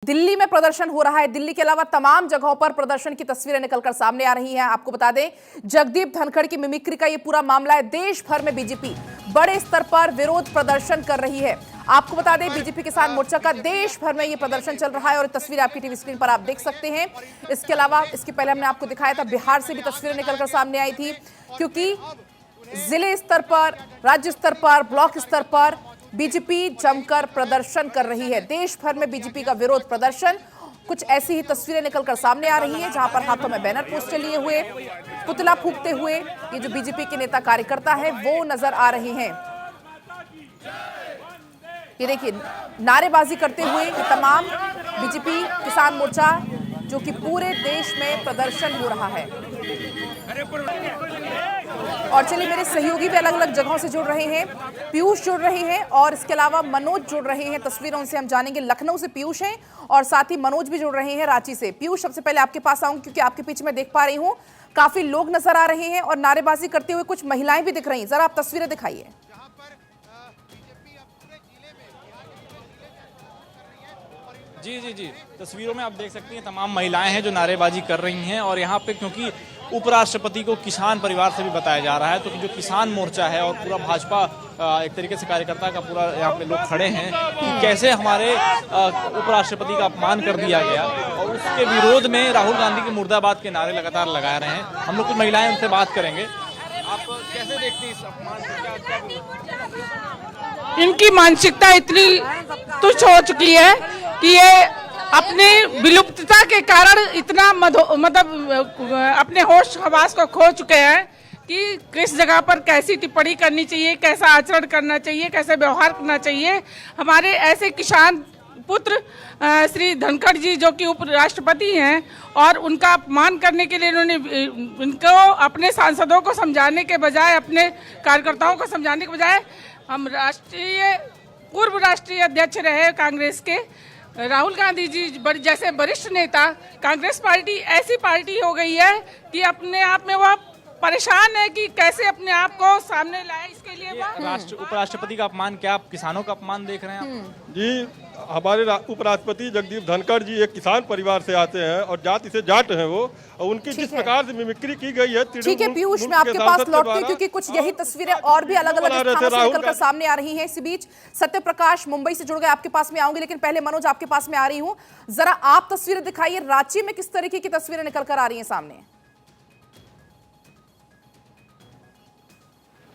दिल्ली में प्रदर्शन हो रहा है। दिल्ली के अलावा तमाम जगहों पर प्रदर्शन की तस्वीरें निकलकर सामने आ रही हैं। आपको बता दें, जगदीप धनखड़ की मिमिक्री का ये पूरा मामला है। देश भर में बीजेपी बड़े स्तर पर विरोध प्रदर्शन कर रही है। आपको बता दें, बीजेपी किसान मोर्चा का देश भर में ये प्रदर्शन चल रहा है और तस्वीर आपकी टीवी स्क्रीन पर आप देख सकते हैं। इसके अलावा इसके पहले हमने आपको दिखाया था, बिहार से भी तस्वीरें निकलकर सामने आई थी, क्योंकि जिले स्तर पर, राज्य स्तर पर, ब्लॉक स्तर पर बीजेपी जमकर प्रदर्शन कर रही है। देश भर में बीजेपी का विरोध प्रदर्शन, कुछ ऐसी ही तस्वीरें निकलकर सामने आ रही हैं, जहां पर हाथों में बैनर पोस्टर लिए हुए, पुतला फूंकते हुए ये जो बीजेपी के नेता कार्यकर्ता है वो नजर आ रहे हैं। ये देखिए, नारेबाजी करते हुए ये तमाम बीजेपी किसान मोर्चा जो कि पूरे देश में प्रदर्शन हो रहा है। और चलिए, मेरे सहयोगी भी अलग अलग जगहों से जुड़ रहे हैं। पीयूष जुड़ रहे हैं और इसके अलावा मनोज जुड़ रहे हैं। तस्वीरों से हम जानेंगे, लखनऊ से पीयूष हैं और साथ ही मनोज भी जुड़ रहे हैं रांची से। पीयूष, सबसे पहले आपके पास आऊंगी क्योंकि आपके पीछे मैं देख पा रही हूं काफी लोग नजर आ रहे हैं और नारेबाजी करते हुए कुछ महिलाएं भी दिख रही हैं। जरा आप तस्वीरें दिखाइए। जी, तस्वीरों में आप देख सकती हैं तमाम महिलाएं हैं जो नारेबाजी कर रही हैं। और यहाँ पे क्योंकि उपराष्ट्रपति को किसान परिवार से भी बताया जा रहा है, तो जो किसान मोर्चा है और पूरा भाजपा एक तरीके से कार्यकर्ता का पूरा यहाँ पे लोग खड़े हैं कि कैसे हमारे उपराष्ट्रपति का अपमान कर दिया गया, और उसके विरोध में राहुल गांधी के मुर्दाबाद के नारे लगातार लगा रहे हैं। हम लोग कुछ महिलाएं उनसे बात करेंगे। आप कैसे देखती हैं इस अपमान को? इनकी मानसिकता इतनी तुच्छ हो चुकी है कि ये अपनी विलुप्तता के कारण इतना मतलब अपने होश हवास को खो चुके हैं कि किस जगह पर कैसी टिप्पणी करनी चाहिए, कैसा आचरण करना चाहिए, कैसे व्यवहार करना चाहिए। हमारे ऐसे किसान पुत्र श्री धनखड़ जी जो कि उपराष्ट्रपति हैं, और उनका अपमान करने के लिए इन्होंने इनको अपने सांसदों को समझाने के बजाय, अपने कार्यकर्ताओं को समझाने के बजाय, हम पूर्व राष्ट्रीय अध्यक्ष रहे कांग्रेस के राहुल गांधी जी जैसे वरिष्ठ नेता, कांग्रेस पार्टी ऐसी पार्टी हो गई है कि अपने आप में वह परेशान है कि कैसे अपने आप को सामने लाए। इसके लिए उपराष्ट्रपति का अपमान, क्या आप किसानों का अपमान देख रहे हैं? जी, हमारे उपराष्ट्रपति जगदीप धनखड़ जी एक किसान परिवार से आते हैं और जाति से जाट हैं वो, और उनकी जिस प्रकार से मिमिक्री की गई है। ठीक है पीयूष, मैं आपके पास लौटती हूं क्योंकि कुछ यही तस्वीरें और भी अलग अलग स्थानों से निकलकर सामने आ रही हैं। इसी बीच सत्य प्रकाश मुंबई से जुड़ गए, आपके पास में आऊंगी, लेकिन पहले मनोज आपके पास में आ रही हूं। जरा आप तस्वीरें दिखाइए, रांची में किस तरीके की तस्वीरें निकलकर आ रही हैं सामने?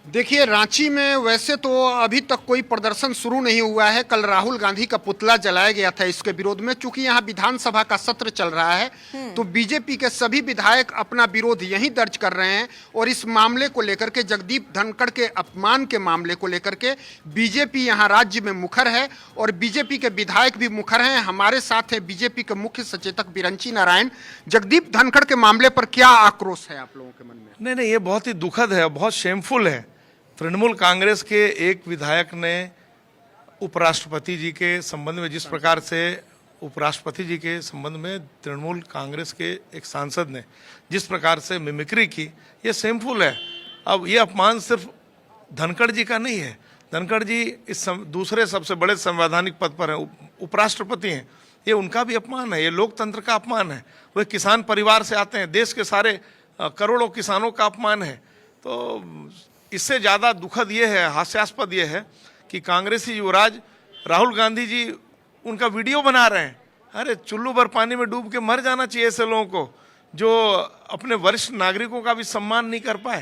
देखिए, रांची में वैसे तो अभी तक कोई प्रदर्शन शुरू नहीं हुआ है। कल राहुल गांधी का पुतला जलाया गया था इसके विरोध में। चूंकि यहाँ विधानसभा का सत्र चल रहा है, तो बीजेपी के सभी विधायक अपना विरोध यहीं दर्ज कर रहे हैं। और इस मामले को लेकर के, जगदीप धनखड़ के अपमान के मामले को लेकर के, बीजेपी यहाँ राज्य में मुखर है और बीजेपी के विधायक भी मुखर हैं। हमारे साथ है बीजेपी के मुख्य सचेतक बिरंची नारायण। जगदीप धनखड़ के मामले पर क्या आक्रोश है आप लोगों के मन में? नहीं, ये बहुत ही दुखद है, बहुत शेमफुल है। तृणमूल कांग्रेस के एक विधायक ने उपराष्ट्रपति जी के संबंध में, जिस प्रकार से उपराष्ट्रपति जी के संबंध में तृणमूल कांग्रेस के एक सांसद ने जिस प्रकार से मिमिक्री की, ये शेमफुल है। अब ये अपमान सिर्फ धनखड़ जी का नहीं है। धनखड़ जी इस दूसरे सबसे बड़े संवैधानिक पद पर हैं, उपराष्ट्रपति हैं। ये उनका भी अपमान है, ये लोकतंत्र का अपमान है। वह किसान परिवार से आते हैं, देश के सारे करोड़ों किसानों का अपमान है। तो इससे ज़्यादा दुखद ये है, हास्यास्पद ये है कि कांग्रेसी युवराज राहुल गांधी जी उनका वीडियो बना रहे हैं। अरे, चुल्लू भर पानी में डूब के मर जाना चाहिए ऐसे लोगों को जो अपने वरिष्ठ नागरिकों का भी सम्मान नहीं कर पाए।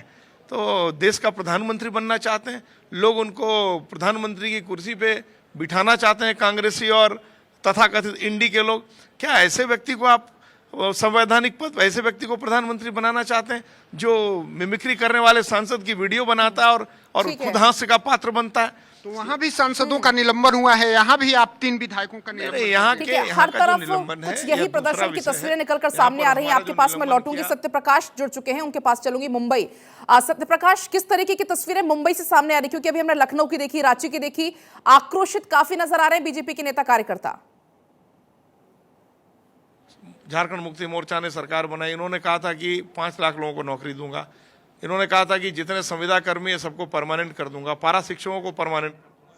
तो देश का प्रधानमंत्री बनना चाहते हैं लोग, उनको प्रधानमंत्री की कुर्सी पे बिठाना चाहते हैं कांग्रेसी और तथाकथित इंडी के लोग। क्या ऐसे व्यक्ति को आप संवैधानिक पद, ऐसे व्यक्ति को प्रधानमंत्री बनाना चाहते हैं जो मिमिक्री करने वाले सांसद की वीडियो बनाता है और खुद हास्य का पात्र बनता है? तो वहां भी सांसदों का निलंबन हुआ है, यहाँ भी आप 3 विधायकों का निलंबन। यहाँ के हर तरफ कुछ यही प्रदर्शन की तस्वीरें निकलकर सामने आ रही हैं। आपके पास मैं लौटूंगी, सत्य प्रकाश जुड़ चुके हैं, उनके पास चलूंगी। मुंबई, सत्य प्रकाश, किस तरीके की तस्वीरें मुंबई से सामने आ रही? क्योंकि अभी हमने लखनऊ की देखी, रांची की देखी, आक्रोशित काफी नजर आ रहे हैं बीजेपी के नेता कार्यकर्ता। झारखंड मुक्ति मोर्चा ने सरकार बनाई, इन्होंने कहा था कि 5 लाख लोगों को नौकरी दूंगा। इन्होंने कहा था कि जितने संविदा कर्मी है सबको परमानेंट कर दूंगा, पारा शिक्षकों को परमानेंट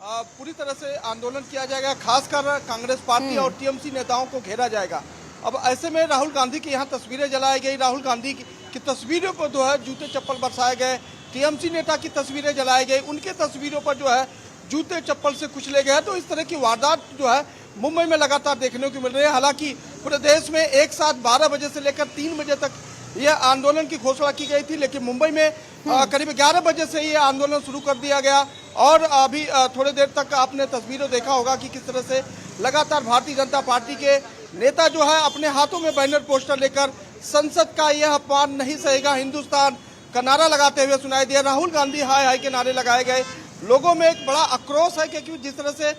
पूरी तरह से आंदोलन किया जाएगा, खासकर कांग्रेस पार्टी और टीएमसी नेताओं को घेरा जाएगा। अब ऐसे में राहुल गांधी की यहाँ तस्वीरें जलाई गई, राहुल गांधी की तस्वीरों पर जो है जूते चप्पल बरसाए गए, टीएमसी नेता की तस्वीरें जलाई गई, उनके तस्वीरों पर जो है जूते चप्पल से कुचले गए। तो इस तरह की वारदात जो है मुंबई में लगातार देखने को मिल रही है। हालांकि पूरे देश में एक साथ 12 बजे से लेकर 3 बजे तक यह आंदोलन की घोषणा की गई थी, लेकिन मुंबई में करीब 11 बजे से ये आंदोलन शुरू कर दिया गया। और अभी थोड़ी देर तक आपने तस्वीरों देखा होगा कि किस तरह से लगातार भारतीय जनता पार्टी के नेता जो है अपने हाथों में बैनर पोस्टर लेकर संसद का यह अपमान नहीं सहेगा हिंदुस्तान का नारा लगाते हुए सुनाई दिया। राहुल गांधी हाय हाय के नारे लगाए गए। लोगों में एक बड़ा आक्रोश है क्योंकि जिस तरह से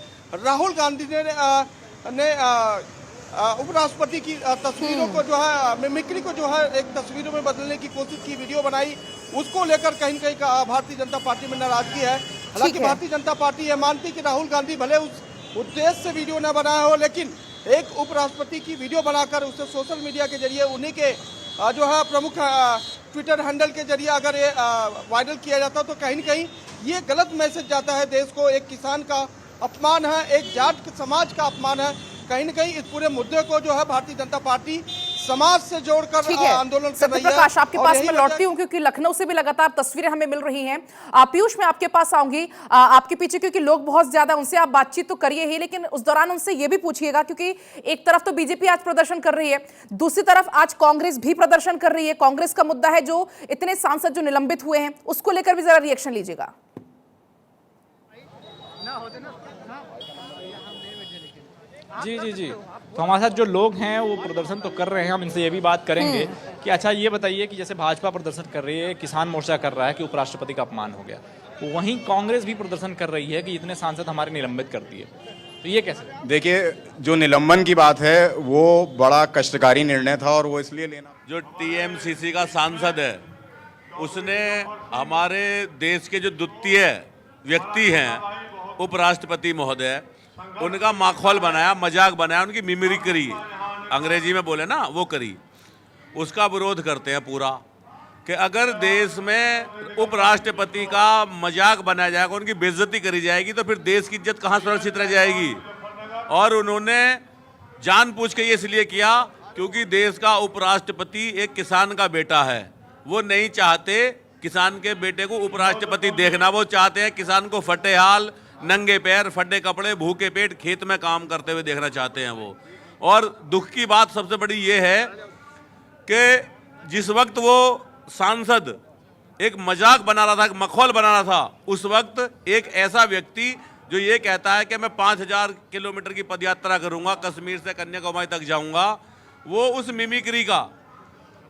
राहुल गांधी ने उपराष्ट्रपति की तस्वीरों को जो है मिमिक्री को जो है एक तस्वीरों में बदलने की कोशिश की, वीडियो बनाई, उसको लेकर कहीं न कहीं भारतीय जनता पार्टी में नाराजगी है। हालांकि भारतीय जनता पार्टी यह मानती कि राहुल गांधी भले उस उद्देश्य से वीडियो न बनाया हो, लेकिन एक उपराष्ट्रपति की वीडियो बनाकर उसे सोशल मीडिया के जरिए उन्हीं के जो है प्रमुख ट्विटर हैंडल के जरिए अगर ये वायरल किया जाता तो कहीं न कहीं ये गलत मैसेज जाता है देश को। एक किसान का अपमान है, एक जाट समाज का अपमान है। कहीं न कहीं इस पूरे मुद्दे को जो है भारतीय जनता पार्टी समाज से जोड़कर आंदोलन कर रही है। प्रकाश, आपके पास मैं लौटती हूँ क्योंकि लखनऊ से भी लगातार तस्वीरें हमें मिल रही हैं। पीयूष, मैं आपके पास आऊंगी आपके पीछे, क्योंकि लोग बहुत ज्यादा, उनसे आप बातचीत तो करिए ही, लेकिन उस दौरान उनसे ये भी पूछिएगा क्योंकि एक तरफ तो बीजेपी आज प्रदर्शन कर रही है, दूसरी तरफ आज कांग्रेस भी प्रदर्शन कर रही है। कांग्रेस का मुद्दा है जो इतने सांसद जो निलंबित हुए हैं, उसको लेकर भी जरा रिएक्शन लीजिएगा। जी जी जी, तो हमारे साथ जो लोग हैं वो प्रदर्शन तो कर रहे हैं। हम इनसे ये भी बात करेंगे कि अच्छा ये बताइए कि जैसे भाजपा प्रदर्शन कर रही है, किसान मोर्चा कर रहा है कि उपराष्ट्रपति का अपमान हो गया, वहीं कांग्रेस भी प्रदर्शन कर रही है कि इतने सांसद हमारे निलंबित कर दिए, तो ये कैसे? देखिए, जो निलंबन की बात है वो बड़ा कष्टकारी निर्णय था और वो इसलिए लेना, जो टीएमसीसी का सांसद है उसने हमारे देश के जो द्वितीय व्यक्ति हैं उपराष्ट्रपति महोदय, उनका माखौल बनाया, मजाक बनाया, उनकी मिमिक्री करी, अंग्रेजी में बोले ना वो करी। उसका विरोध करते हैं पूरा कि अगर देश में उपराष्ट्रपति का मजाक बनाया जाएगा, उनकी बेइज्जती करी जाएगी, तो फिर देश की इज्जत कहाँ सुरक्षित रह जाएगी। और उन्होंने जानबूझ के ये इसलिए किया क्योंकि देश का उपराष्ट्रपति एक किसान का बेटा है। वो नहीं चाहते किसान के बेटे को उपराष्ट्रपति देखना, वो चाहते हैं किसान को फटे हाल, नंगे पैर, फटे कपड़े, भूखे पेट खेत में काम करते हुए देखना चाहते हैं वो। और दुख की बात सबसे बड़ी ये है कि जिस वक्त वो सांसद एक मजाक बना रहा था, एक मखौल बना रहा था, उस वक्त एक ऐसा व्यक्ति जो ये कहता है कि मैं 5000 किलोमीटर की पदयात्रा करूंगा, कश्मीर से कन्याकुमारी तक जाऊंगा, वो उस मिमिक्री का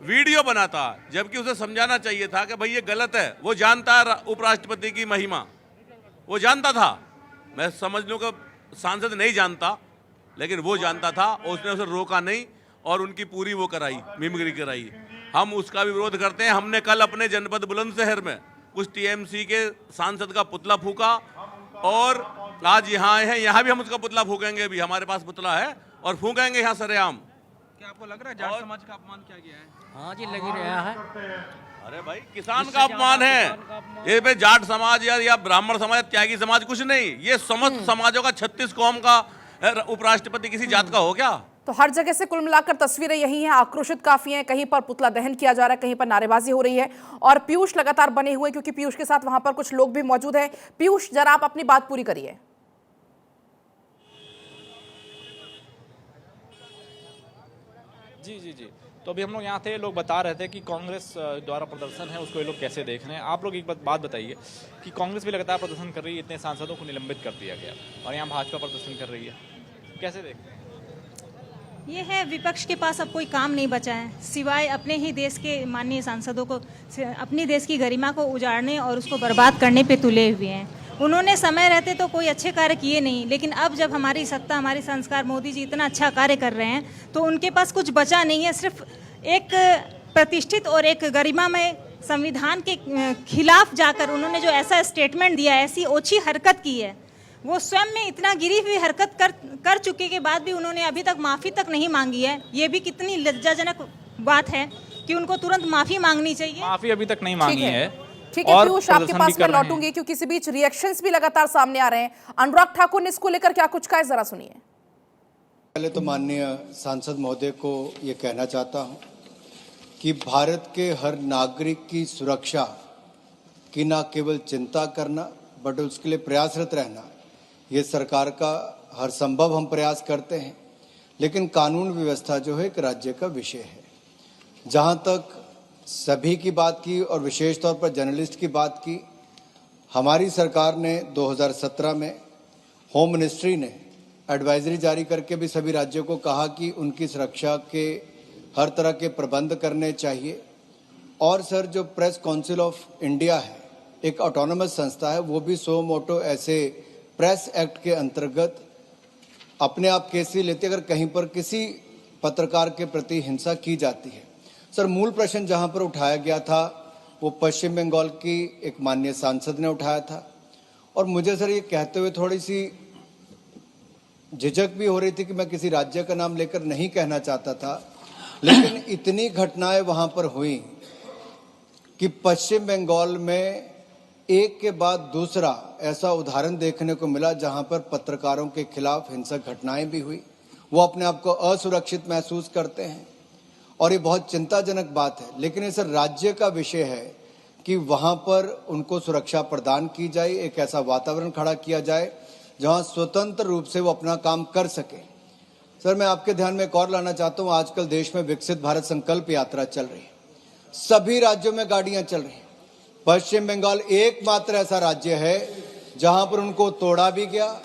वीडियो बनाता, जबकि उसे समझाना चाहिए था कि भाई ये गलत है। वो जानता है उपराष्ट्रपति की महिमा, वो जानता था। मैं समझ लूँ कि सांसद नहीं जानता, लेकिन वो जानता था और उसने उसे रोका नहीं और उनकी पूरी वो कराई, मिमिक्री कराई। हम उसका भी विरोध करते हैं। हमने कल अपने जनपद बुलंदशहर में कुछ टीएमसी के सांसद का पुतला फूका और आज यहाँ आए हैं, यहाँ भी हम उसका पुतला फूकेंगे। अभी हमारे पास पुतला है और फूकेंगे यहाँ सरेआम। क्या आपको लग रहा है जाट समाज का अपमान किया गया है? हाँ जी, लग ही रहा है। अरे भाई, किसान का अपमान है ये, पे जाट समाज या ब्राह्मण समाज, त्यागी समाज कुछ नहीं, ये समस्त समाजों का 36 कौम का उपराष्ट्रपति किसी जात का हो क्या? तो हर जगह से कुल मिलाकर तस्वीरें यही हैं, आक्रोशित काफी हैं। कहीं पर पुतला दहन किया जा रहा है, कहीं पर नारेबाजी हो रही है और पीयूष लगातार बने हुए, क्योंकि पीयूष के साथ वहां पर कुछ लोग भी मौजूद हैं। पीयूष, जरा आप अपनी बात पूरी करिए। जी जी जी, तो अभी हम लोग यहाँ थे, लोग बता रहे थे कि कांग्रेस द्वारा प्रदर्शन है उसको ये लोग कैसे देख रहे हैं। आप लोग एक बात बताइए कि कांग्रेस भी लगातार प्रदर्शन कर रही है, इतने सांसदों को निलंबित कर दिया गया और यहाँ भाजपा प्रदर्शन कर रही है, कैसे देख रहे हैं? ये है, विपक्ष के पास अब कोई काम नहीं बचा है सिवाय अपने ही देश के माननीय सांसदों को अपनी देश की गरिमा को उजाड़ने और उसको बर्बाद करने पे तुले हुए हैं। उन्होंने समय रहते तो कोई अच्छे कार्य किए नहीं, लेकिन अब जब हमारी सत्ता, हमारे संस्कार, मोदी जी इतना अच्छा कार्य कर रहे हैं तो उनके पास कुछ बचा नहीं है। सिर्फ एक प्रतिष्ठित और एक गरिमामय संविधान के खिलाफ जाकर उन्होंने जो ऐसा स्टेटमेंट दिया, ऐसी ओछी हरकत की है, वो स्वयं में इतना गिरी हुई हरकत कर चुके के बाद भी उन्होंने अभी तक माफ़ी तक नहीं मांगी है। ये भी कितनी लज्जाजनक बात है कि उनको तुरंत माफ़ी मांगनी चाहिए। माफ़ी अभी तक नहीं मांगी है। ठीक है और पीयूष, आपके प्रदर्शन भी पास मैं कर रहे हैं। लौटूंगी क्योंकि इसी बीच रिएक्शंस भी लगातार सामने आ रहे हैं। अनुराग ठाकुर ने इसको लेकर क्या कुछ कहा है, जरा सुनिए। पहले तो माननीय सांसद महोदय को ये कहना चाहता हूं कि भारत के हर नागरिक की सुरक्षा की न केवल चिंता करना बट उसके लिए प्रयासरत रहना, ये सरकार का हर संभव हम प्रयास करते हैं। लेकिन कानून व्यवस्था जो है एक राज्य का विषय है। जहां तक सभी की बात की और विशेष तौर पर जर्नलिस्ट की बात की, हमारी सरकार ने 2017 में होम मिनिस्ट्री ने एडवाइजरी जारी करके भी सभी राज्यों को कहा कि उनकी सुरक्षा के हर तरह के प्रबंध करने चाहिए। और सर, जो प्रेस काउंसिल ऑफ इंडिया है, एक ऑटोनमस संस्था है, वो भी सो मोटो ऐसे प्रेस एक्ट के अंतर्गत अपने आप केस लेते अगर कहीं पर किसी पत्रकार के प्रति हिंसा की जाती है। सर, मूल प्रश्न जहां पर उठाया गया था वो पश्चिम बंगाल की एक माननीय सांसद ने उठाया था, और मुझे सर ये कहते हुए थोड़ी सी झिझक भी हो रही थी कि मैं किसी राज्य का नाम लेकर नहीं कहना चाहता था, लेकिन इतनी घटनाएं वहां पर हुई कि पश्चिम बंगाल में एक के बाद दूसरा ऐसा उदाहरण देखने को मिला जहां पर पत्रकारों के खिलाफ हिंसक घटनाएं भी हुई। वो अपने आप को असुरक्षित महसूस करते हैं और ये बहुत चिंताजनक बात है। लेकिन ये सर राज्य का विषय है कि वहां पर उनको सुरक्षा प्रदान की जाए, एक ऐसा वातावरण खड़ा किया जाए जहां स्वतंत्र रूप से वो अपना काम कर सके। सर, मैं आपके ध्यान में एक और लाना चाहता हूं, आजकल देश में विकसित भारत संकल्प यात्रा चल रही है, सभी राज्यों में गाड़ियां चल रही हैं। पश्चिम बंगाल एकमात्र ऐसा राज्य है जहां पर उनको तोड़ा भी गया,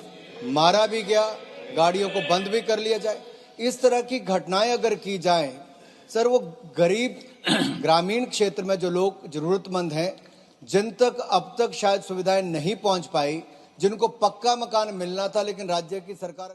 मारा भी गया, गाड़ियों को बंद भी कर लिया जाए। इस तरह की घटनाएं अगर की जाएं, सर, वो गरीब ग्रामीण क्षेत्र में जो लोग जरूरतमंद हैं, जिन तक अब तक शायद सुविधाएं नहीं पहुंच पाई, जिनको पक्का मकान मिलना था, लेकिन राज्य की सरकार